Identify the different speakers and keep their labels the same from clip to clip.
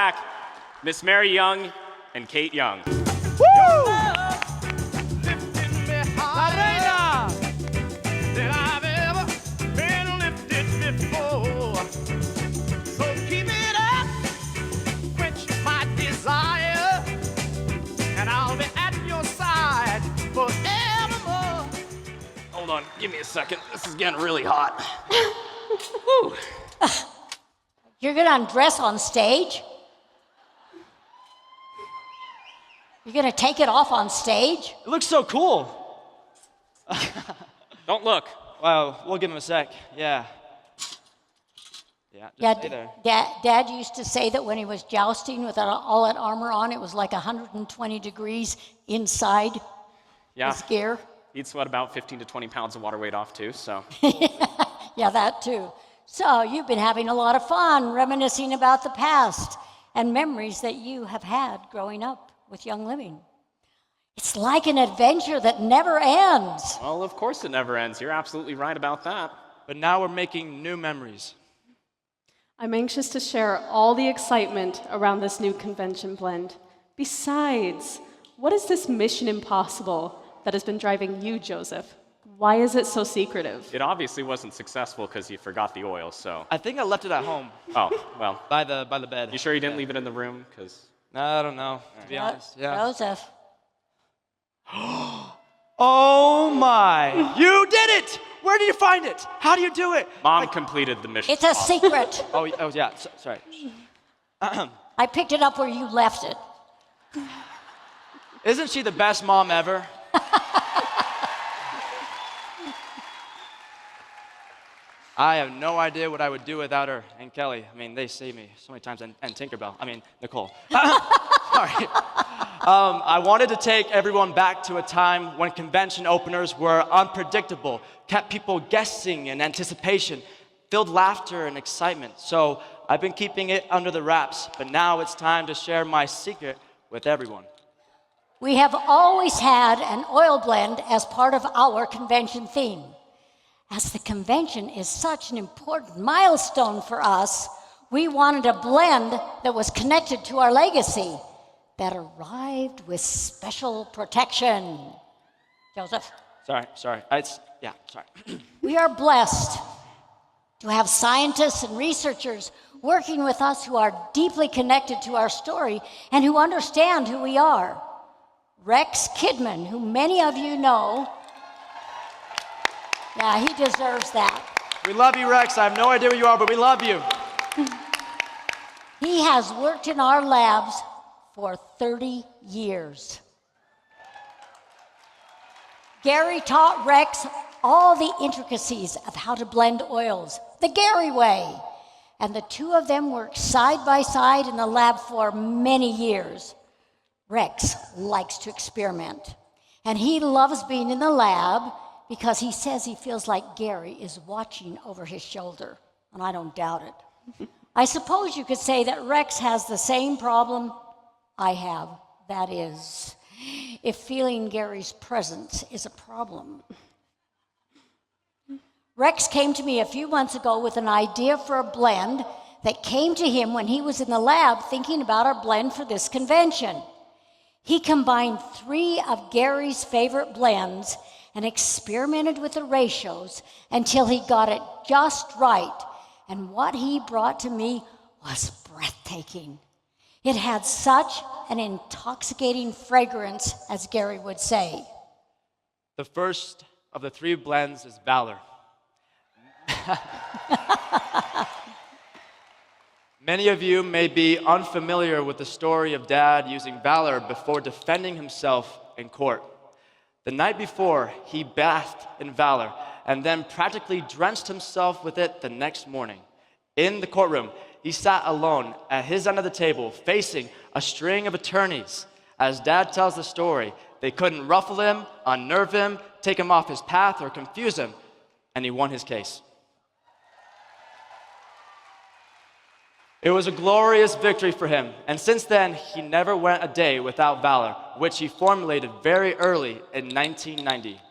Speaker 1: back Miss Mary Young and Kate Young. Hold on, give me a second. This is getting really hot. Woo.
Speaker 2: You're going to undress on stage? You're going to take it off on stage?
Speaker 3: It looks so cool.
Speaker 1: Don't look.
Speaker 3: Wow, we'll give him a sec. Yeah. Yeah, just stay there.
Speaker 2: Dad used to say that when he was jousting with all that armor on, it was like 120 degrees inside his gear.
Speaker 1: He'd sweat about 15 to 20 pounds of water weight off too, so.
Speaker 2: Yeah, that too. So you've been having a lot of fun reminiscing about the past and memories that you have had growing up with Young Living. It's like an adventure that never ends.
Speaker 1: Well, of course it never ends. You're absolutely right about that.
Speaker 3: But now we're making new memories.
Speaker 4: I'm anxious to share all the excitement around this new convention blend. Besides, what is this mission impossible that has been driving you, Joseph? Why is it so secretive?
Speaker 1: It obviously wasn't successful because you forgot the oil, so.
Speaker 3: I think I left it at home.
Speaker 1: Oh, well.
Speaker 3: By the bed.
Speaker 1: You sure you didn't leave it in the room? Because.
Speaker 3: No, I don't know, to be honest. Yeah.
Speaker 2: Joseph.
Speaker 3: Oh my! You did it! Where did you find it? How do you do it?
Speaker 1: Mom completed the mission.
Speaker 2: It's a secret.
Speaker 3: Oh yeah, sorry.
Speaker 2: I picked it up where you left it.
Speaker 3: Isn't she the best mom ever? I have no idea what I would do without her and Kelly. I mean, they saved me so many times, and Tinkerbell. I mean, Nicole. Sorry. I wanted to take everyone back to a time when convention openers were unpredictable, kept people guessing in anticipation, filled laughter and excitement. So I've been keeping it under the wraps, but now it's time to share my secret with everyone.
Speaker 2: We have always had an oil blend as part of our convention theme. As the convention is such an important milestone for us, we wanted a blend that was connected to our legacy, that arrived with special protection. Joseph?
Speaker 3: Sorry. Sorry.
Speaker 2: We are blessed to have scientists and researchers working with us who are deeply connected to our story and who understand who we are. Rex Kidman, who many of you know. Yeah, he deserves that.
Speaker 3: We love you, Rex. I have no idea where you are, but we love you.
Speaker 2: He has worked in our labs for 30 years. Gary taught Rex all the intricacies of how to blend oils, the Gary way. And the two of them worked side by side in the lab for many years. Rex likes to experiment, and he loves being in the lab because he says he feels like Gary is watching over his shoulder, and I don't doubt it. I suppose you could say that Rex has the same problem I have. That is, if feeling Gary's presence is a problem. Rex came to me a few months ago with an idea for a blend that came to him when he was in the lab thinking about our blend for this convention. He combined 3 of Gary's favorite blends and experimented with the ratios until he got it just right. And what he brought to me was breathtaking. It had such an intoxicating fragrance, as Gary would say.
Speaker 3: The first of the 3 blends is Valor. Many of you may be unfamiliar with the story of Dad using Valor before defending himself in court. The night before, he bathed in Valor and then practically drenched himself with it the next morning. In the courtroom, he sat alone at his end of the table, facing a string of attorneys. As Dad tells the story, they couldn't ruffle him, unnerve him, take him off his path, or confuse him, and he won his case. It was a glorious victory for him, and since then, he never went a day without Valor, which he formulated very early in 1990.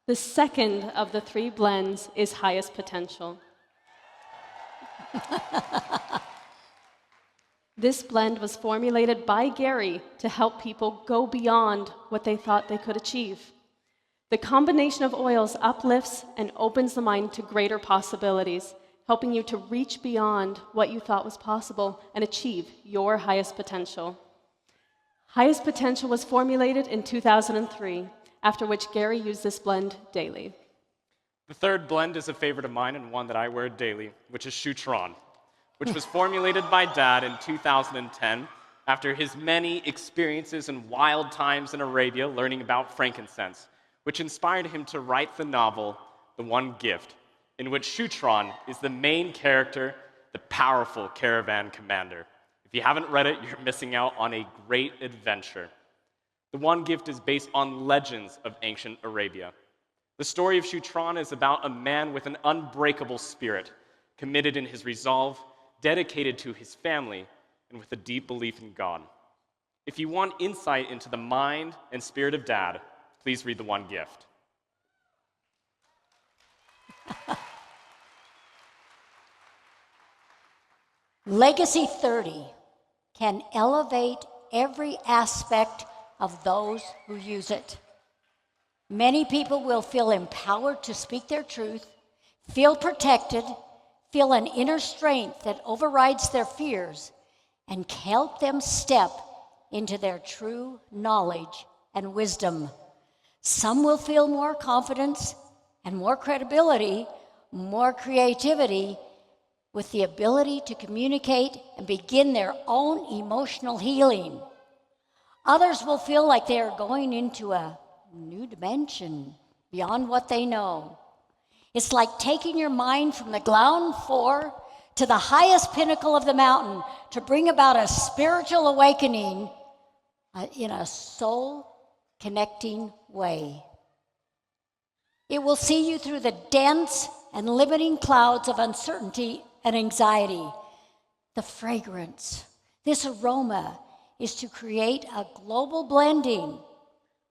Speaker 4: The second of the 3 blends is Highest Potential. This blend was formulated by Gary to help people go beyond what they thought they could achieve. The combination of oils uplifts and opens the mind to greater possibilities, helping you to reach beyond what you thought was possible and achieve your highest potential. Highest Potential was formulated in 2003, after which Gary used this blend daily.
Speaker 1: The third blend is a favorite of mine and one that I wear daily, which is Shutron, which was formulated by Dad in 2010 after his many experiences and wild times in Arabia learning about frankincense, which inspired him to write the novel The One Gift, in which Shutron is the main character, the powerful caravan commander. If you haven't read it, you're missing out on a great adventure. The One Gift is based on legends of ancient Arabia. The story of Shutron is about a man with an unbreakable spirit, committed in his resolve, dedicated to his family, and with a deep belief in God. If you want insight into the mind and spirit of Dad, please read The One Gift.
Speaker 2: Legacy 30 can elevate every aspect of those who use it. Many people will feel empowered to speak their truth, feel protected, feel an inner strength that overrides their fears, and help them step into their true knowledge and wisdom. Some will feel more confidence and more credibility, more creativity, with the ability to communicate and begin their own emotional healing. Others will feel like they are going into a new dimension beyond what they know. It's like taking your mind from the ground floor to the highest pinnacle of the mountain to bring about a spiritual awakening in a soul-connecting way. It will see you through the dense and limiting clouds of uncertainty and anxiety. The fragrance, this aroma, is to create a global blending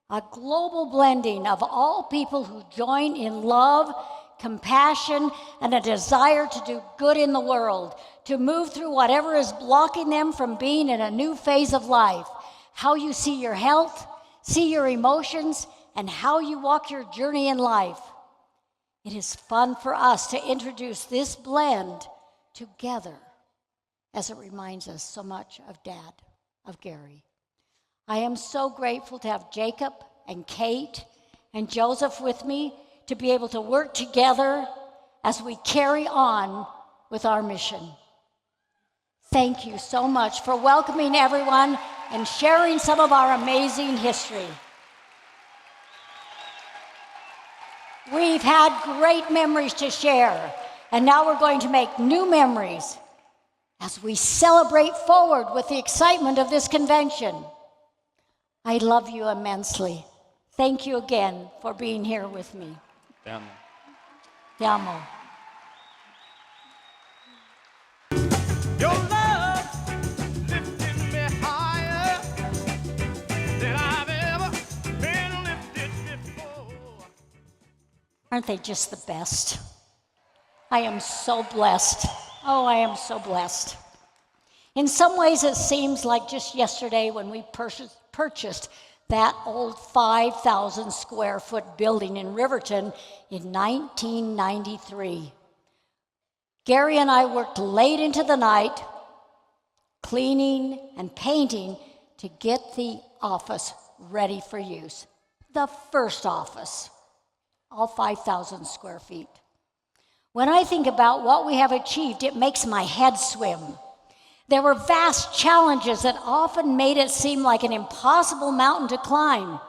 Speaker 2: of all people who join in love, compassion, and a desire to do good in the world, to move through whatever is blocking them from being in a new phase of life. How you see your health, see your emotions, and how you walk your journey in life. It is fun for us to introduce this blend together as it reminds us so much of Dad, of Gary. I am so grateful to have Jacob and Kate and Joseph with me to be able to work together as we carry on with our mission. Thank you so much for welcoming everyone and sharing some of our amazing history. We've had great memories to share, and now we're going to make new memories as we celebrate forward with the excitement of this convention. I love you immensely. Thank you again for being here with me.
Speaker 3: Te amo.
Speaker 2: Te amo.
Speaker 5: Your love lifted me higher than I've ever been lifted before.
Speaker 2: Aren't they just the best? I am so blessed. Oh, I am so blessed. In some ways, it seems like just yesterday when we purchased that old 5,000 square foot building in Riverton in 1993. Gary and I worked late into the night, cleaning and painting to get the office ready for use. The first office, all 5,000 square feet. When I think about what we have achieved, it makes my head swim. There were vast challenges that often made it seem like an impossible mountain to climb.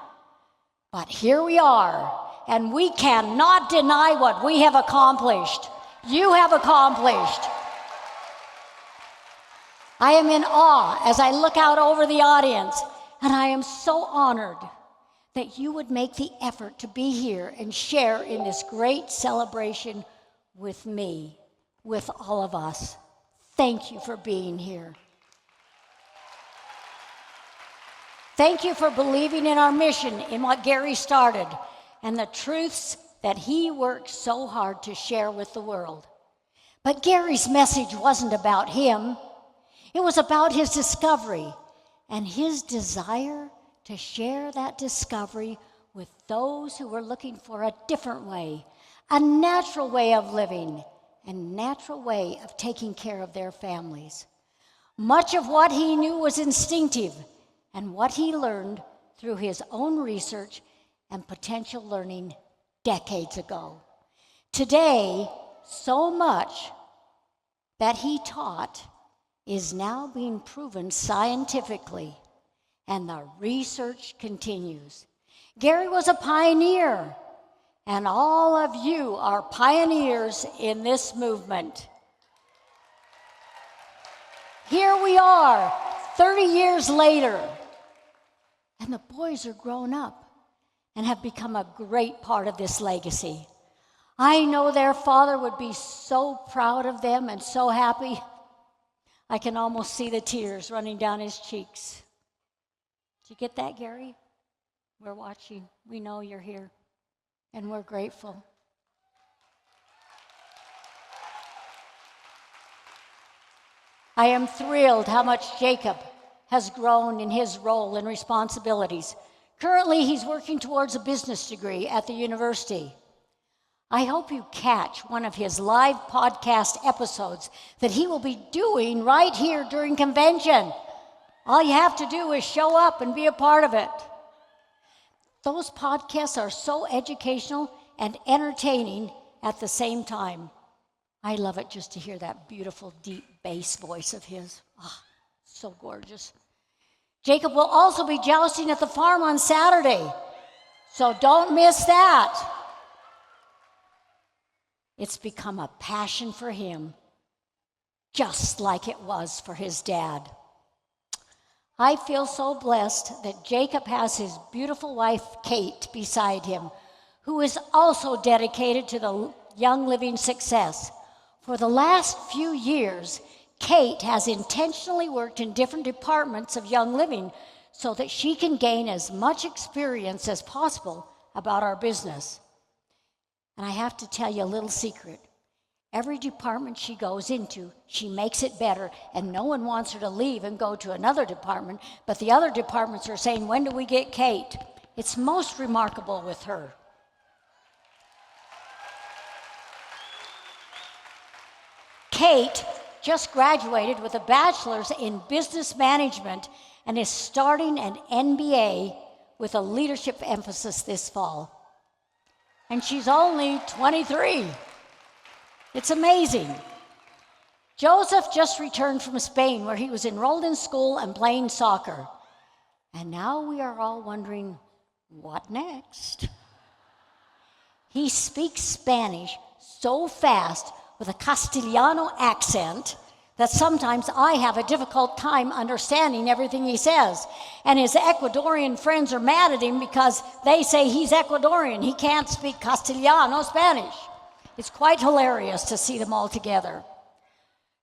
Speaker 2: But here we are, and we cannot deny what we have accomplished. You have accomplished. I am in awe as I look out over the audience, and I am so honored that you would make the effort to be here and share in this great celebration with me, with all of us. Thank you for being here. Thank you for believing in our mission, in what Gary started, and the truths that he worked so hard to share with the world. But Gary's message wasn't about him. It was about his discovery and his desire to share that discovery with those who were looking for a different way, a natural way of living, and natural way of taking care of their families. Much of what he knew was instinctive, and what he learned through his own research and potential learning decades ago. Today, so much that he taught is now being proven scientifically, and the research continues. Gary was a pioneer, and all of you are pioneers in this movement. Here we are, 30 years later, and the boys are grown up and have become a great part of this legacy. I know their father would be so proud of them and so happy. I can almost see the tears running down his cheeks. Did you get that, Gary? We're watching. We know you're here, and we're grateful. I am thrilled how much Jacob has grown in his role and responsibilities. Currently, he's working towards a business degree at the university. I hope you catch one of his live podcast episodes that he will be doing right here during convention. All you have to do is show up and be a part of it. Those podcasts are so educational and entertaining at the same time. I love it just to hear that beautiful, deep bass voice of his. Ah, so gorgeous. Jacob will also be jousting at the farm on Saturday, so don't miss that. It's become a passion for him, just like it was for his dad. I feel so blessed that Jacob has his beautiful wife, Kate, beside him, who is also dedicated to the Young Living success. For the last few years, Kate has intentionally worked in different departments of Young Living so that she can gain as much experience as possible about our business. And I have to tell you a little secret. Every department she goes into, she makes it better, and no one wants her to leave and go to another department, but the other departments are saying, when do we get Kate? It's most remarkable with her. Kate just graduated with a bachelor's in business management and is starting an MBA with a leadership emphasis this fall. And she's only 23. It's amazing. Joseph just returned from Spain, where he was enrolled in school and playing soccer. And now we are all wondering, what next? He speaks Spanish so fast with a Castellano accent that sometimes I have a difficult time understanding everything he says. And his Ecuadorian friends are mad at him because they say he's Ecuadorian. He can't speak Castellano Spanish. It's quite hilarious to see them all together.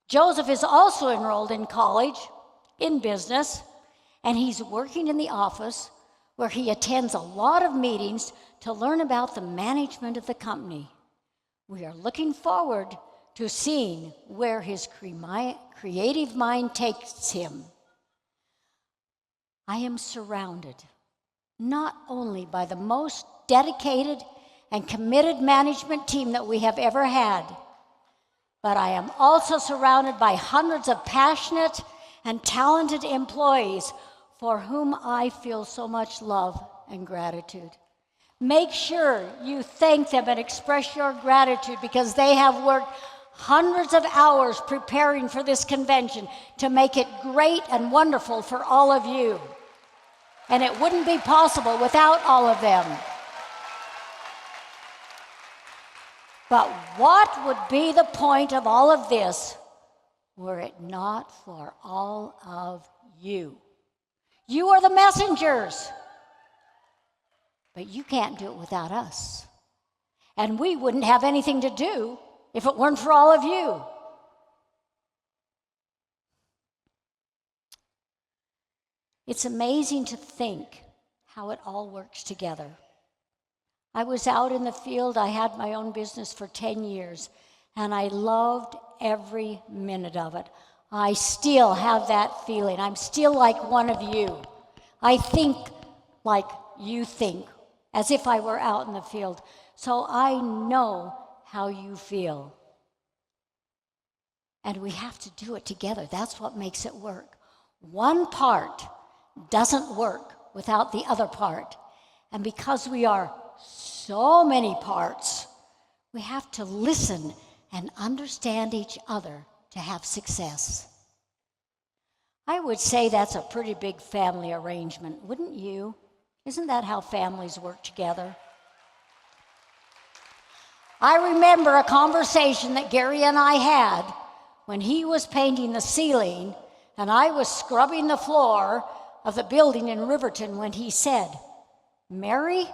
Speaker 2: Joseph is also enrolled in college, in business, and he's working in the office where he attends a lot of meetings to learn about the management of the company. We are looking forward to seeing where his creative mind takes him. I am surrounded not only by the most dedicated and committed management team that we have ever had, but I am also surrounded by hundreds of passionate and talented employees for whom I feel so much love and gratitude. Make sure you thank them and express your gratitude because they have worked hundreds of hours preparing for this convention to make it great and wonderful for all of you. And it wouldn't be possible without all of them. But what would be the point of all of this were it not for all of you? You are the messengers. But you can't do it without us. And we wouldn't have anything to do if it weren't for all of you. It's amazing to think how it all works together. I was out in the field. I had my own business for 10 years, and I loved every minute of it. I still have that feeling. I'm still like one of you. I think like you think, as if I were out in the field. So I know how you feel. And we have to do it together. That's what makes it work. One part doesn't work without the other part. And because we are so many parts, we have to listen and understand each other to have success. I would say that's a pretty big family arrangement, wouldn't you? Isn't that how families work together? I remember a conversation that Gary and I had when he was painting the ceiling and I was scrubbing the floor of the building in Riverton when he said, "Mary,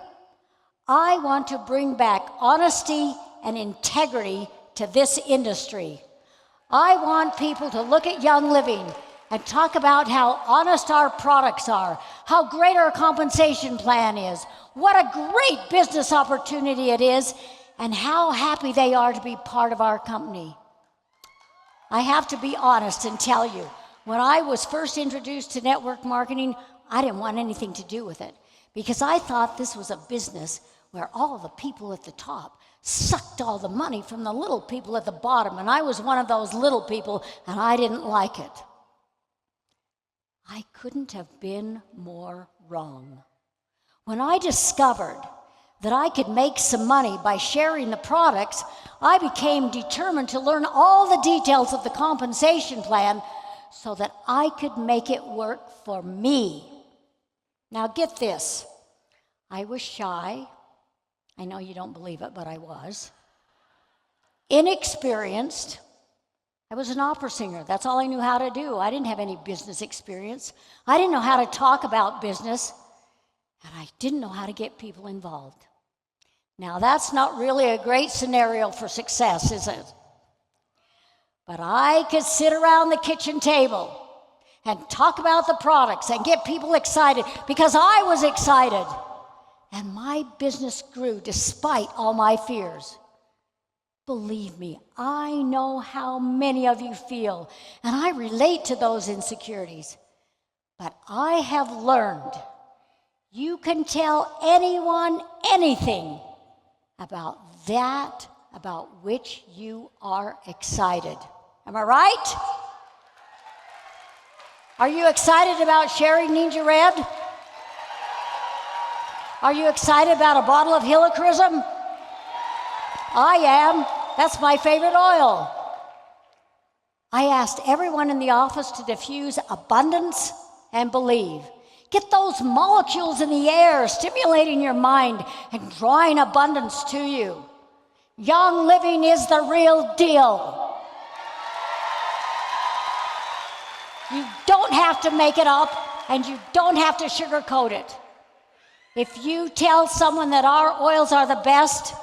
Speaker 2: I want to bring back honesty and integrity to this industry. I want people to look at Young Living and talk about how honest our products are, how great our compensation plan is, what a great business opportunity it is, and how happy they are to be part of our company." I have to be honest and tell you, when I was first introduced to network marketing, I didn't want anything to do with it because I thought this was a business where all the people at the top sucked all the money from the little people at the bottom, and I was one of those little people, and I didn't like it. I couldn't have been more wrong. When I discovered that I could make some money by sharing the products, I became determined to learn all the details of the compensation plan so that I could make it work for me. Now get this, I was shy. I know you don't believe it, but I was. Inexperienced. I was an opera singer. That's all I knew how to do. I didn't have any business experience. I didn't know how to talk about business, and I didn't know how to get people involved. Now, that's not really a great scenario for success, is it? But I could sit around the kitchen table and talk about the products and get people excited because I was excited. And my business grew despite all my fears. Believe me, I know how many of you feel, and I relate to those insecurities. But I have learned you can tell anyone anything about that about which you are excited. Am I right? Are you excited about sharing Ninja Red? Are you excited about a bottle of helichrysum? I am. That's my favorite oil. I asked everyone in the office to diffuse abundance and believe. Get those molecules in the air, stimulating your mind and drawing abundance to you. Young Living is the real deal. You don't have to make it up, and you don't have to sugarcoat it. If you tell someone that our oils are the best,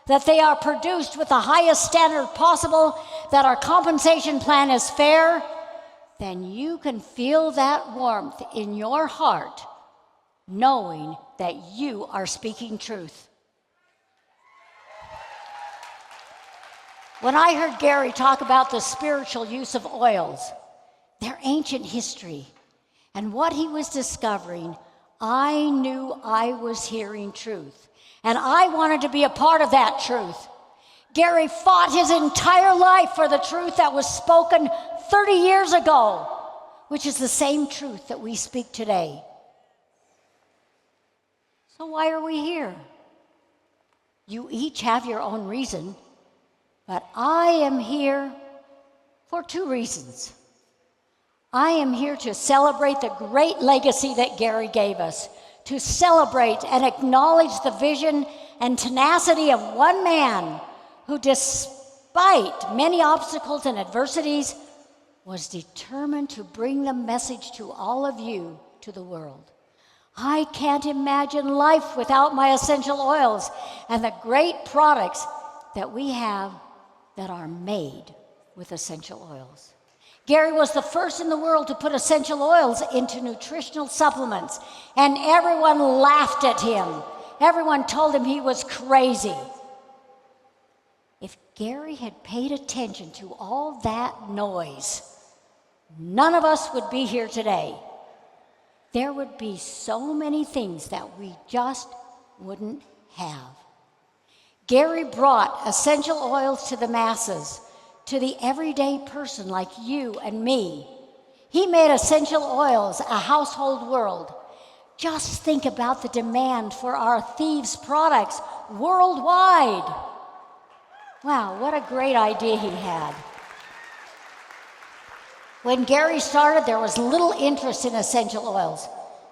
Speaker 2: that they are produced with the highest standard possible, that our compensation plan is fair, then you can feel that warmth in your heart, knowing that you are speaking truth. When I heard Gary talk about the spiritual use of oils, their ancient history, and what he was discovering, I knew I was hearing truth, and I wanted to be a part of that truth. Gary fought his entire life for the truth that was spoken 30 years ago, which is the same truth that we speak today. So why are we here? You each have your own reason, but I am here for two reasons. I am here to celebrate the great legacy that Gary gave us, to celebrate and acknowledge the vision and tenacity of one man who, despite many obstacles and adversities, was determined to bring the message to all of you, to the world. I can't imagine life without my essential oils and the great products that we have that are made with essential oils. Gary was the first in the world to put essential oils into nutritional supplements, and everyone laughed at him. Everyone told him he was crazy. If Gary had paid attention to all that noise, none of us would be here today. There would be so many things that we just wouldn't have. Gary brought essential oils to the masses, to the everyday person like you and me. He made essential oils a household word. Just think about the demand for our thieves' products worldwide. Wow, what a great idea he had. When Gary started, there was little interest in essential oils,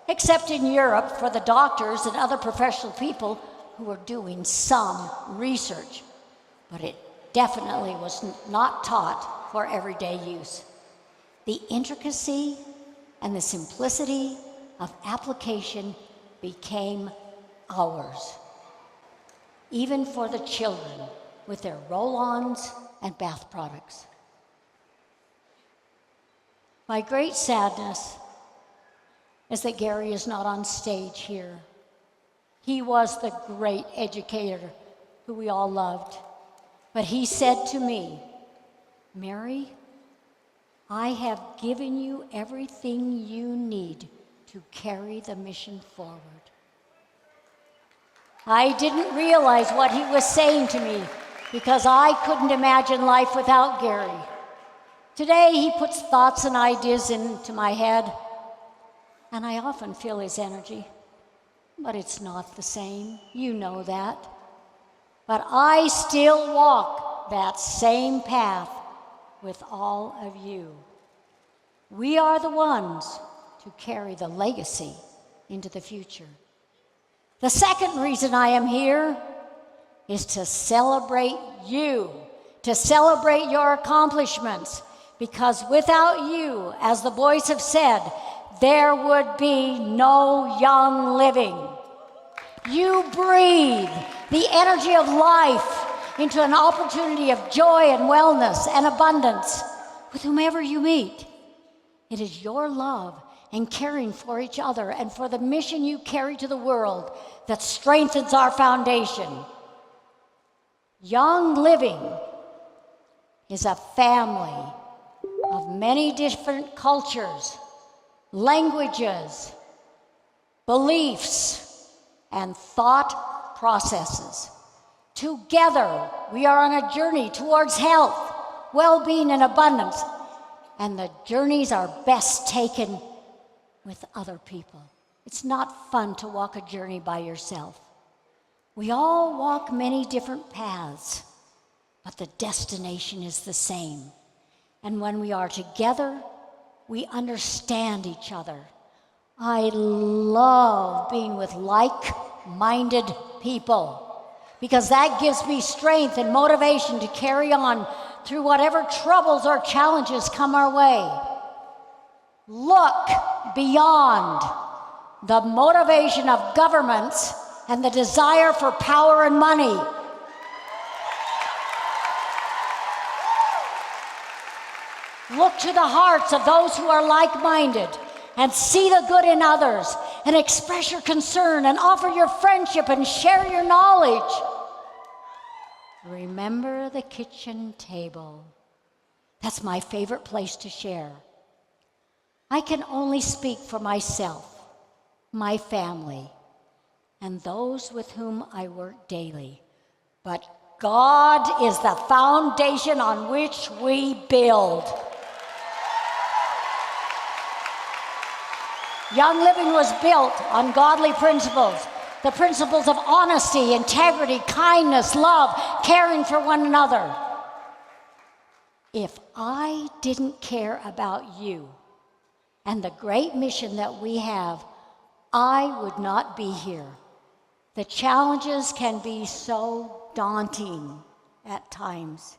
Speaker 2: except in Europe for the doctors and other professional people who were doing some research. But it definitely was not taught for everyday use. The intricacy and the simplicity of application became ours, even for the children with their roll-ons and bath products. My great sadness is that Gary is not on stage here. He was the great educator who we all loved. But he said to me, "Mary, I have given you everything you need to carry the mission forward." I didn't realize what he was saying to me because I couldn't imagine life without Gary. Today, he puts thoughts and ideas into my head, and I often feel his energy. But it's not the same. You know that. But I still walk that same path with all of you. We are the ones to carry the legacy into the future. The second reason I am here is to celebrate you, to celebrate your accomplishments, because without you, as the boys have said, there would be no young living. You breathe the energy of life into an opportunity of joy and wellness and abundance with whomever you meet. It is your love and caring for each other and for the mission you carry to the world that strengthens our foundation. Young living is a family of many different cultures, languages, beliefs, and thought processes. Together, we are on a journey towards health, well-being, and abundance, and the journeys are best taken with other people. It's not fun to walk a journey by yourself. We all walk many different paths, but the destination is the same. And when we are together, we understand each other. I love being with like-minded people because that gives me strength and motivation to carry on through whatever troubles or challenges come our way. Look beyond the motivation of governments and the desire for power and money. Look to the hearts of those who are like-minded and see the good in others and express your concern and offer your friendship and share your knowledge. Remember the kitchen table. That's my favorite place to share. I can only speak for myself, my family, and those with whom I work daily. But God is the foundation on which we build. Young Living was built on godly principles, the principles of honesty, integrity, kindness, love, caring for one another. If I didn't care about you and the great mission that we have, I would not be here. The challenges can be so daunting at times.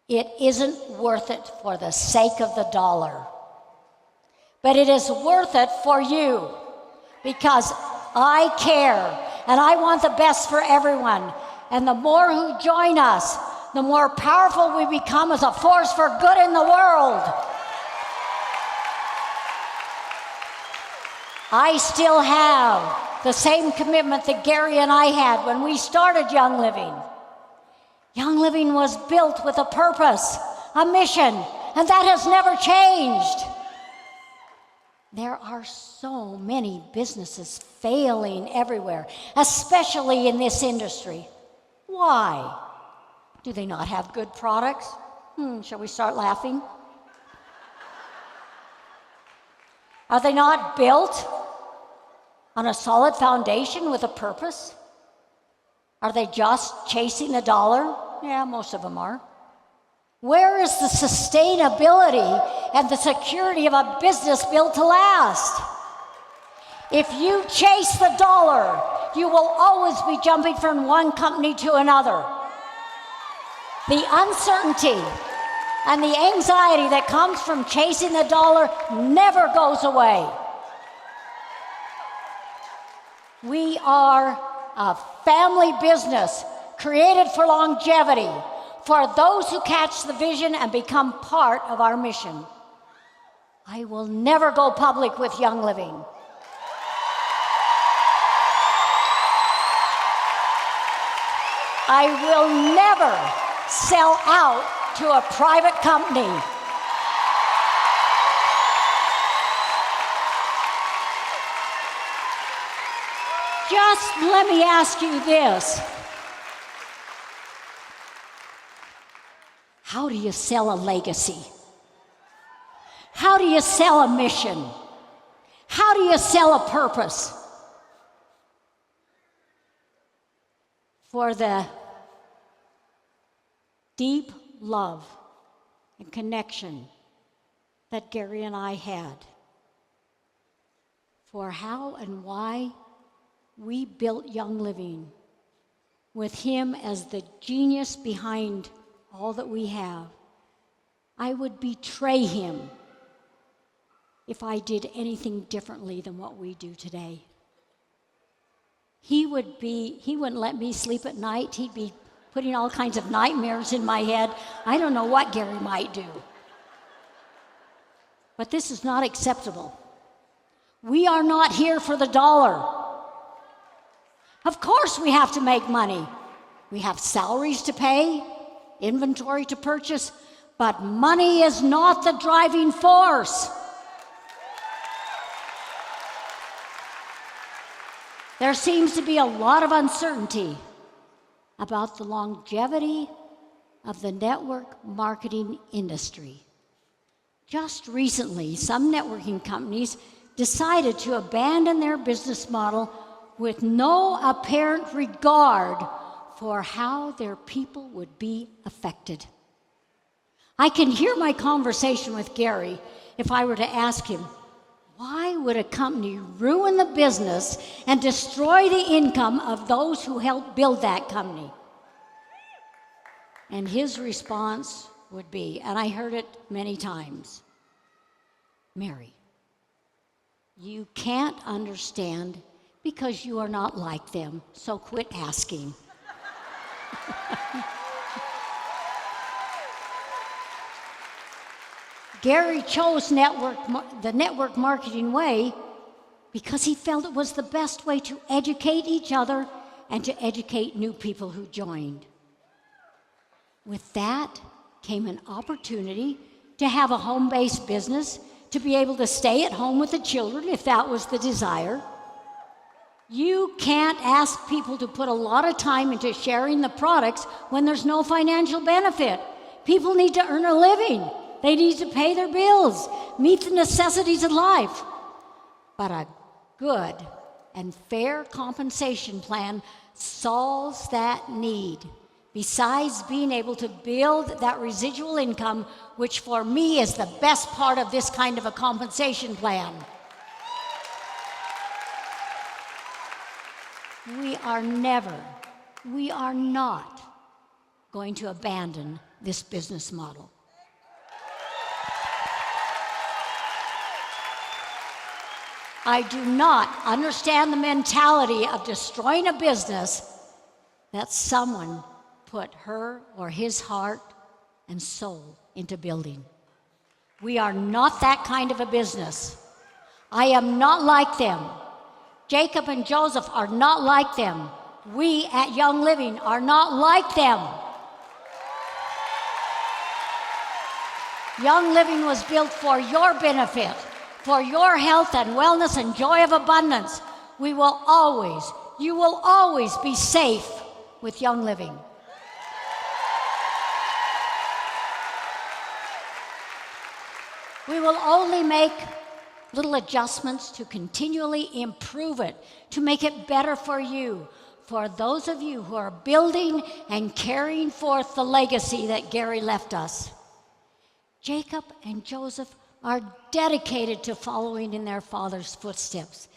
Speaker 2: It isn't worth it for the sake of the dollar. But it is worth it for you because I care and I want the best for everyone. And the more who join us, the more powerful we become as a force for good in the world. I still have the same commitment that Gary and I had when we started Young Living. Young Living was built with a purpose, a mission, and that has never changed. There are so many businesses failing everywhere, especially in this industry. Why? Do they not have good products? Shall we start laughing? Are they not built on a solid foundation with a purpose? Are they just chasing a dollar? Yeah, most of them are. Where is the sustainability and the security of a business built to last? If you chase the dollar, you will always be jumping from one company to another. The uncertainty and the anxiety that comes from chasing the dollar never goes away. We are a family business created for longevity, for those who catch the vision and become part of our mission. I will never go public with Young Living. I will never sell out to a private company. Just let me ask you this. How do you sell a legacy? How do you sell a mission? How do you sell a purpose? For the deep love and connection that Gary and I had, for how and why we built Young Living, with him as the genius behind all that we have, I would betray him if I did anything differently than what we do today. He wouldn't let me sleep at night. He'd be putting all kinds of nightmares in my head. I don't know what Gary might do. But this is not acceptable. We are not here for the dollar. Of course we have to make money. We have salaries to pay, inventory to purchase, but money is not the driving force. There seems to be a lot of uncertainty about the longevity of the network marketing industry. Just recently, some networking companies decided to abandon their business model with no apparent regard for how their people would be affected. I can hear my conversation with Gary if I were to ask him, why would a company ruin the business and destroy the income of those who helped build that company? And his response would be, and I heard it many times, Mary, you can't understand because you are not like them, so quit asking. Gary chose the network marketing way because he felt it was the best way to educate each other and to educate new people who joined. With that came an opportunity to have a home-based business, to be able to stay at home with the children if that was the desire. You can't ask people to put a lot of time into sharing the products when there's no financial benefit. People need to earn a living. They need to pay their bills, meet the necessities of life. But a good and fair compensation plan solves that need, besides being able to build that residual income, which for me is the best part of this kind of a compensation plan. We are not going to abandon this business model. I do not understand the mentality of destroying a business that someone put her or his heart and soul into building. We are not that kind of a business. I am not like them. Jacob and Joseph are not like them. We at Young Living are not like them. Young Living was built for your benefit, for your health and wellness and joy of abundance. You will always be safe with Young Living. We will only make little adjustments to continually improve it, to make it better for you, for those of you who are building and carrying forth the legacy that Gary left us. Jacob and Joseph are dedicated to following in their father's footsteps.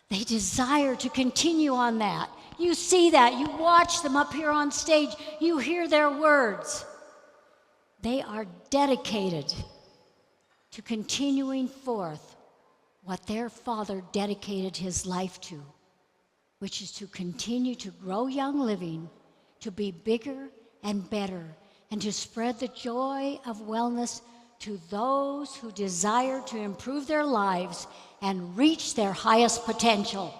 Speaker 2: They desire to continue on that. You see that. You watch them up here on stage. You hear their words. They are dedicated to continuing forth what their father dedicated his life to, which is to continue to grow Young Living, to be bigger and better, and to spread the joy of wellness to those who desire to improve their lives and reach their highest potential.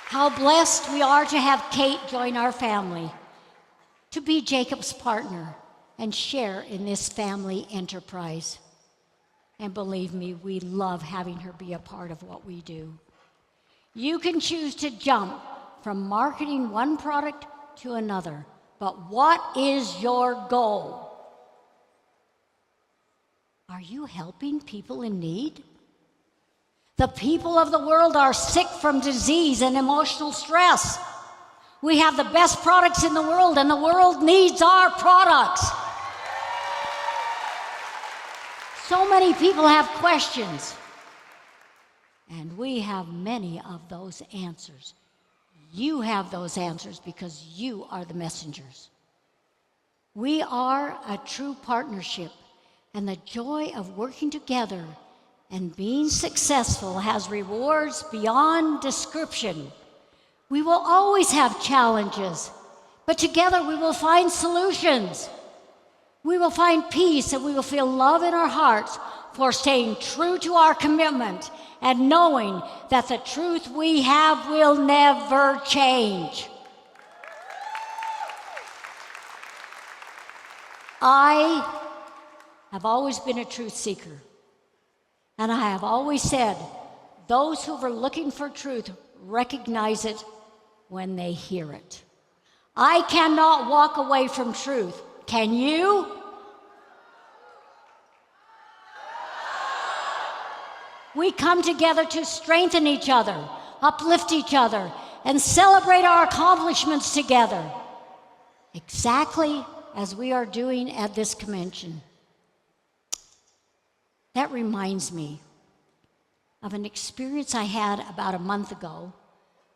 Speaker 2: How blessed we are to have Kate join our family, to be Jacob's partner and share in this family enterprise. And believe me, we love having her be a part of what we do. You can choose to jump from marketing one product to another, but what is your goal? Are you helping people in need? The people of the world are sick from disease and emotional stress. We have the best products in the world, and the world needs our products. So many people have questions, and we have many of those answers. You have those answers because you are the messengers. We are a true partnership, and the joy of working together and being successful has rewards beyond description. We will always have challenges, but together we will find solutions. We will find peace, and we will feel love in our hearts for staying true to our commitment and knowing that the truth we have will never change. I have always been a truth seeker, and I have always said, those who are looking for truth recognize it when they hear it. I cannot walk away from truth. Can you? We come together to strengthen each other, uplift each other, and celebrate our accomplishments together, exactly as we are doing at this convention. That reminds me of an experience I had about a month ago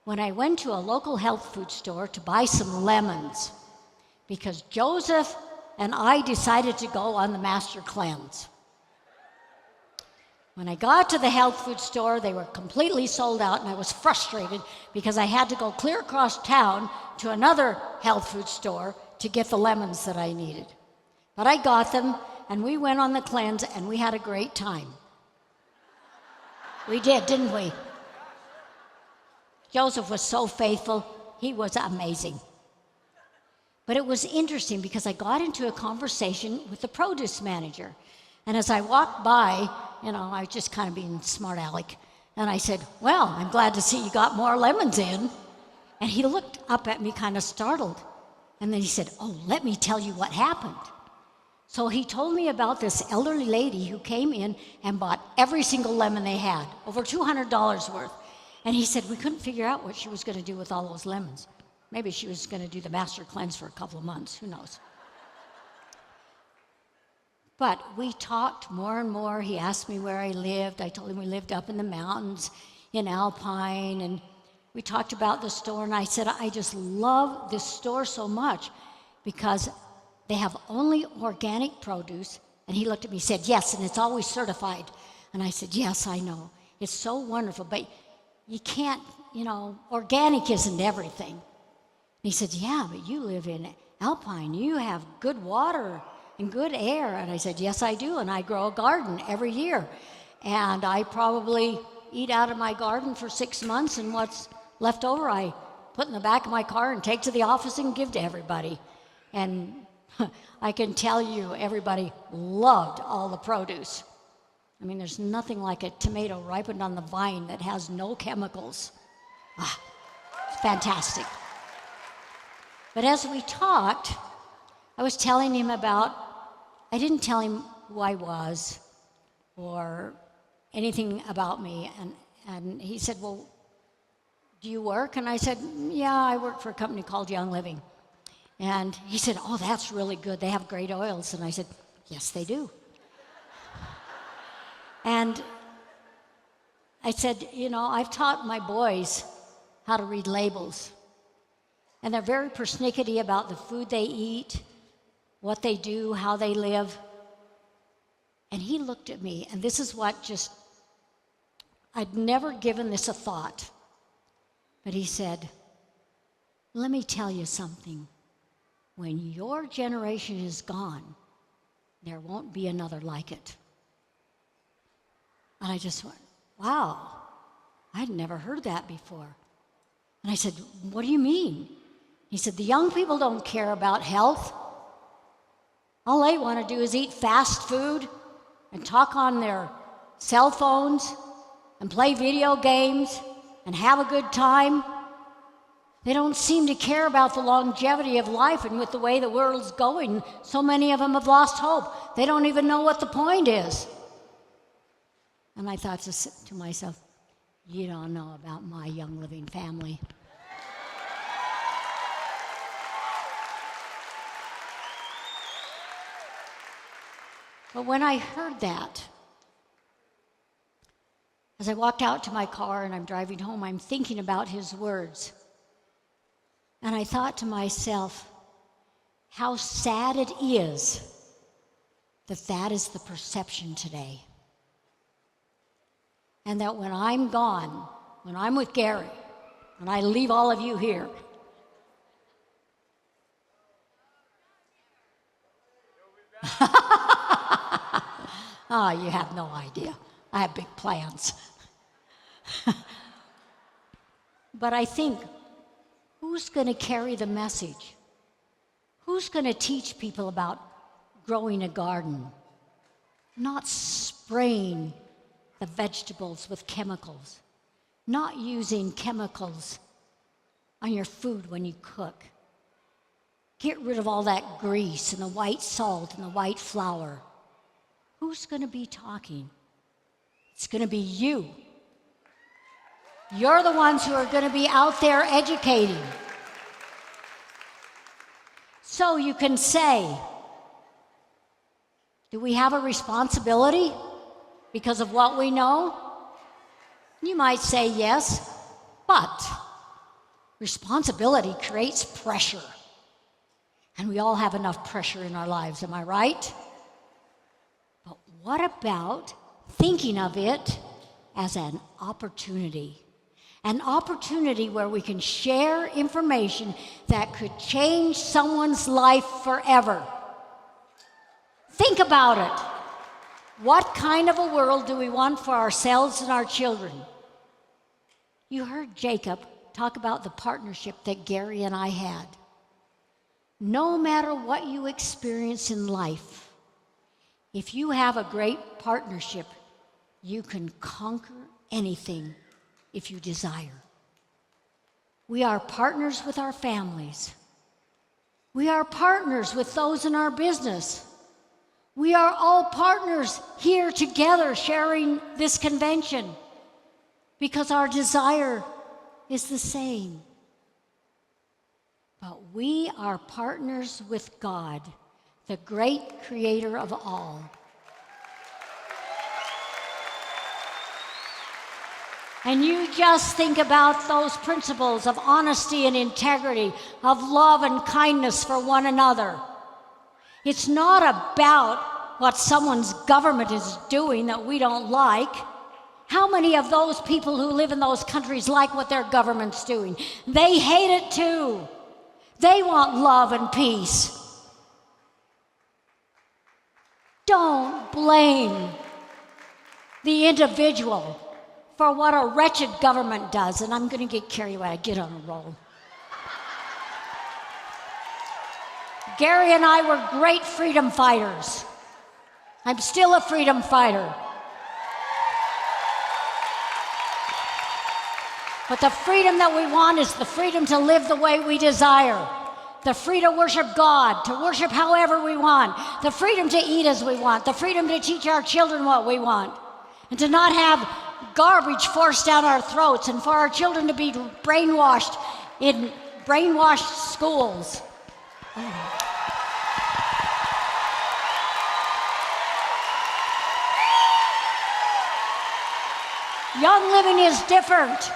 Speaker 2: when I went to a local health food store to buy some lemons, because Joseph and I decided to go on the master cleanse. When I got to the health food store, they were completely sold out, and I was frustrated because I had to go clear across town to another health food store to get the lemons that I needed. But I got them, and we went on the cleanse, and we had a great time. We did, didn't we? Joseph was so faithful. He was amazing. But it was interesting because I got into a conversation with the produce manager. And as I walked by, I was just kind of being smart aleck. And I said, well, I'm glad to see you got more lemons in. And he looked up at me kind of startled. And then he said, oh, let me tell you what happened. So he told me about this elderly lady who came in and bought every single lemon they had, over $200 worth. And he said, we couldn't figure out what she was going to do with all those lemons. Maybe she was going to do the master cleanse for a couple of months. Who knows? But we talked more and more. He asked me where I lived. I told him we lived up in the mountains in Alpine. And we talked about the store. And I said, I just love this store so much because they have only organic produce. And he looked at me and said, yes, and it's always certified. And I said, yes, I know. It's so wonderful. But you can't, organic isn't everything. He said, yeah, but you live in Alpine. You have good water and good air. And I said, yes, I do. And I grow a garden every year. And I probably eat out of my garden for 6 months. And what's left over, I put in the back of my car and take to the office and give to everybody. And I can tell you, everybody loved all the produce. I mean, there's nothing like a tomato ripened on the vine that has no chemicals. It's fantastic. But as we talked, I was telling him I didn't tell him who I was or anything about me. And he said, well, do you work? And I said, yeah, I work for a company called Young Living. And he said, oh, that's really good. They have great oils. And I said, yes, they do. And I said, I've taught my boys how to read labels. And they're very persnickety about the food they eat, what they do, how they live. And he looked at me, and this is what I'd never given this a thought. But he said, let me tell you something. When your generation is gone, there won't be another like it. And I just went, wow, I'd never heard that before. And I said, what do you mean? He said, the young people don't care about health. All they want to do is eat fast food and talk on their cell phones and play video games and have a good time. They don't seem to care about the longevity of life, and with the way the world's going, so many of them have lost hope. They don't even know what the point is. And I thought to myself, you don't know about my Young Living family. But when I heard that, as I walked out to my car and I'm driving home, I'm thinking about his words. And I thought to myself, how sad it is that that is the perception today. And that when I'm gone, when I'm with Gary, when I leave all of you here, you have no idea. I have big plans. But I think, who's going to carry the message? Who's going to teach people about growing a garden? Not spraying the vegetables with chemicals. Not using chemicals on your food when you cook. Get rid of all that grease and the white salt and the white flour. Who's going to be talking? It's going to be you. You're the ones who are going to be out there educating. So you can say, do we have a responsibility because of what we know? You might say yes, but responsibility creates pressure. And we all have enough pressure in our lives, am I right? But what about thinking of it as an opportunity? An opportunity where we can share information that could change someone's life forever. Think about it. What kind of a world do we want for ourselves and our children? You heard Jacob talk about the partnership that Gary and I had. No matter what you experience in life, if you have a great partnership, you can conquer anything if you desire. We are partners with our families. We are partners with those in our business. We are all partners here together sharing this convention because our desire is the same. But we are partners with God, the great creator of all. And you just think about those principles of honesty and integrity, of love and kindness for one another. It's not about what someone's government is doing that we don't like. How many of those people who live in those countries like what their government's doing? They hate it too. They want love and peace. Don't blame the individual for what a wretched government does. And I'm going to get carried away. I get on a roll. Gary and I were great freedom fighters. I'm still a freedom fighter. But the freedom that we want is the freedom to live the way we desire. The freedom to worship God, to worship however we want. The freedom to eat as we want. The freedom to teach our children what we want. And to not have garbage forced down our throats, and for our children to be brainwashed in brainwashed schools. Young living is different.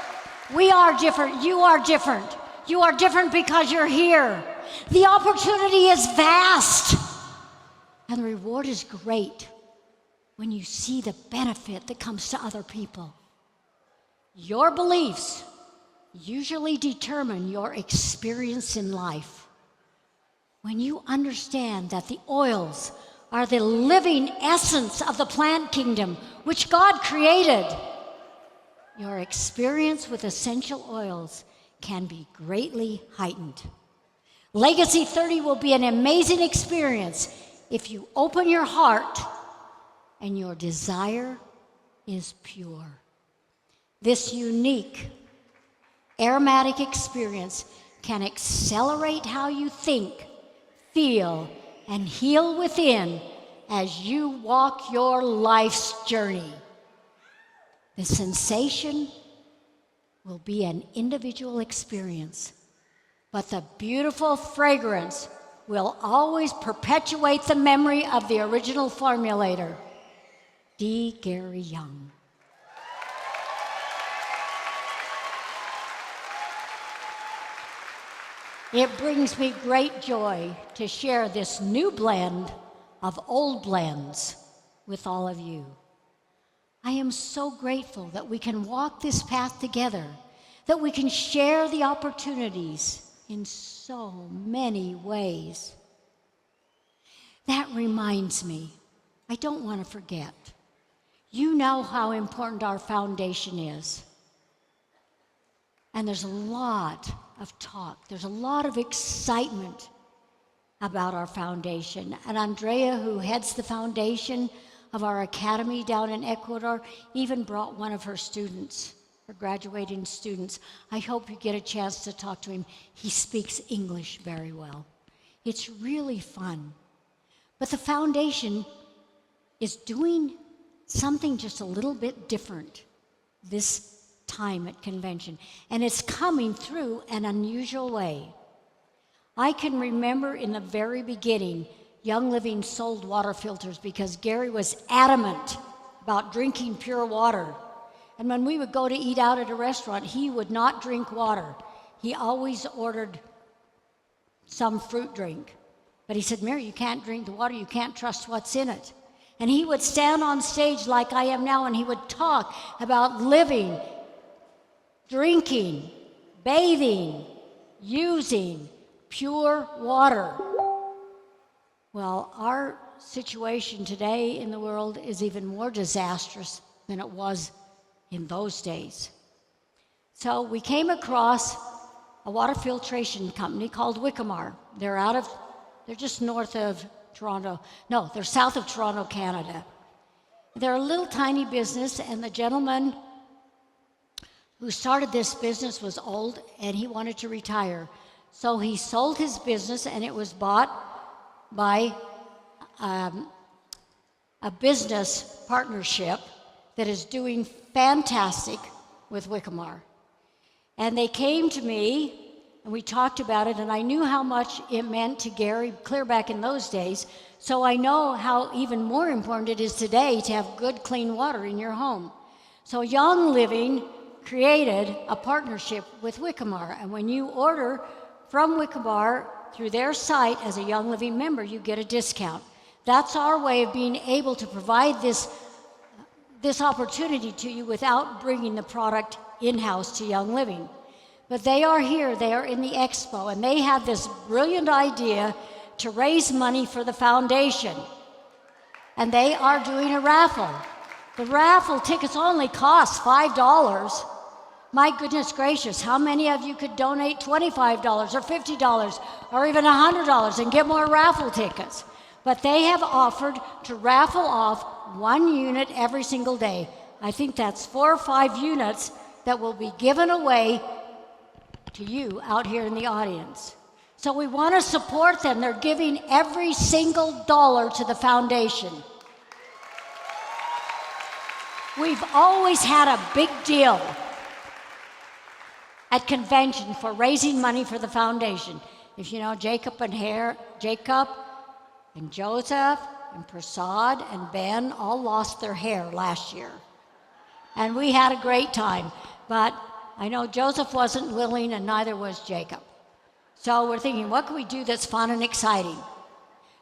Speaker 2: We are different. You are different. You are different because you're here. The opportunity is vast. And the reward is great when you see the benefit that comes to other people. Your beliefs usually determine your experience in life. When you understand that the oils are the living essence of the plant kingdom, which God created, your experience with essential oils can be greatly heightened. Legacy 30 will be an amazing experience if you open your heart and your desire is pure. This unique aromatic experience can accelerate how you think, feel, and heal within as you walk your life's journey. The sensation will be an individual experience, but the beautiful fragrance will always perpetuate the memory of the original formulator, D. Gary Young. It brings me great joy to share this new blend of old blends with all of you. I am so grateful that we can walk this path together, that we can share the opportunities in so many ways. That reminds me, I don't want to forget. You know how important our foundation is. And there's a lot of talk, there's a lot of excitement about our foundation. And Andrea, who heads the foundation of our academy down in Ecuador, even brought one of her students, her graduating students. I hope you get a chance to talk to him. He speaks English very well. It's really fun. But the foundation is doing something just a little bit different this time at convention, and it's coming through an unusual way. I can remember in the very beginning, Young Living sold water filters because Gary was adamant about drinking pure water. And when we would go to eat out at a restaurant, he would not drink water. He always ordered some fruit drink. But he said, Mary, you can't drink the water, you can't trust what's in it. And he would stand on stage like I am now, and he would talk about living, drinking, bathing, using pure water. Well, our situation today in the world is even more disastrous than it was in those days. So we came across a water filtration company called Wickamar. They're just north of Toronto. No, they're south of Toronto, Canada. They're a little tiny business, and the gentleman who started this business was old, and he wanted to retire. So he sold his business, and it was bought by a business partnership that is doing fantastic with Wickamar. And they came to me, and we talked about it, and I knew how much it meant to Gary clear back in those days, so I know how even more important it is today to have good, clean water in your home. So Young Living created a partnership with Wickamar, and when you order from Wickamar through their site as a Young Living member, you get a discount. That's our way of being able to provide this opportunity to you without bringing the product in-house to Young Living. But they are here, they are in the expo, and they had this brilliant idea to raise money for the foundation. And they are doing a raffle. The raffle tickets only cost $5, My goodness gracious, how many of you could donate $25 or $50 or even $100 and get more raffle tickets? But they have offered to raffle off 1 unit every single day. I think that's 4 or 5 units that will be given away to you out here in the audience. So we want to support them. They're giving every single dollar to the foundation. We've always had a big deal at convention for raising money for the foundation. If you know Jacob and Joseph and Prasad and Ben all lost their hair last year. And we had a great time. But I know Joseph wasn't willing and neither was Jacob. So we're thinking, what can we do that's fun and exciting?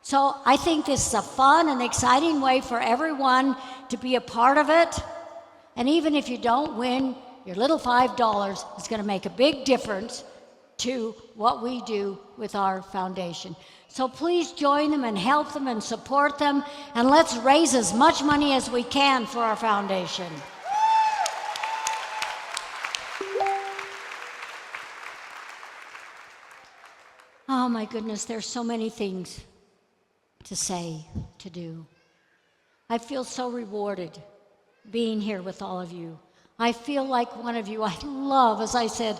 Speaker 2: So I think this is a fun and exciting way for everyone to be a part of it. And even if you don't win, your little $5 is going to make a big difference to what we do with our foundation. So please join them and help them and support them, and let's raise as much money as we can for our foundation. Oh my goodness, there's so many things to say, to do. I feel so rewarded being here with all of you. I feel like one of you. I love, as I said,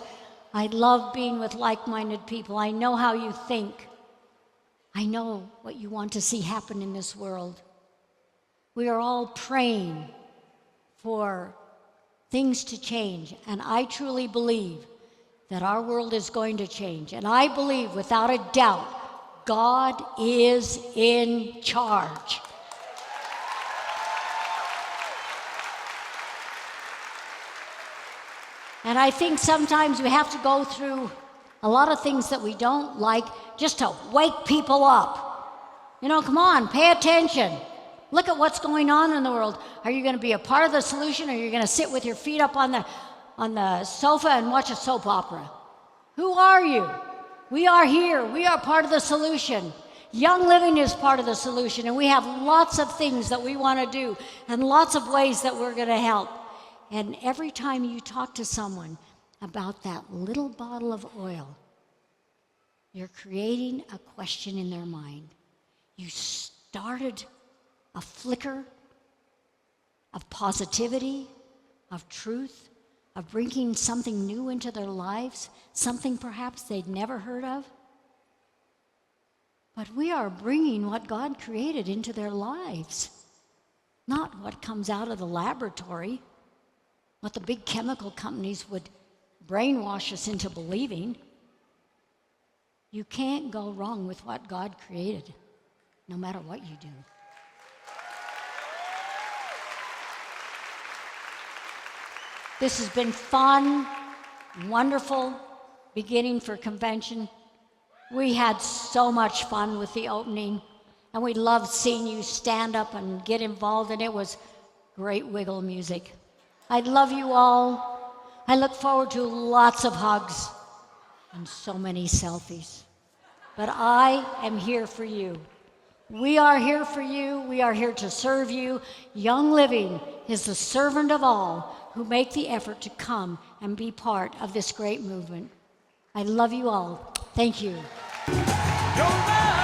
Speaker 2: I love being with like-minded people. I know how you think. I know what you want to see happen in this world. We are all praying for things to change, and I truly believe that our world is going to change. And I believe, without a doubt, God is in charge. And I think sometimes we have to go through a lot of things that we don't like just to wake people up. You know, come on, pay attention. Look at what's going on in the world. Are you going to be a part of the solution, or are you going to sit with your feet up on the sofa and watch a soap opera? Who are you? We are here. We are part of the solution. Young Living is part of the solution, and we have lots of things that we want to do and lots of ways that we're going to help. And every time you talk to someone about that little bottle of oil, you're creating a question in their mind. You started a flicker of positivity, of truth, of bringing something new into their lives, something perhaps they'd never heard of. But we are bringing what God created into their lives, not what comes out of the laboratory, what the big chemical companies would brainwash us into believing. You can't go wrong with what God created, no matter what you do. This has been fun, wonderful beginning for convention. We had so much fun with the opening, and we loved seeing you stand up and get involved, and it was great wiggle music. I love you all. I look forward to lots of hugs and so many selfies. But I am here for you. We are here for you. We are here to serve you. Young Living is the servant of all who make the effort to come and be part of this great movement. I love you all. Thank you.
Speaker 5: Your love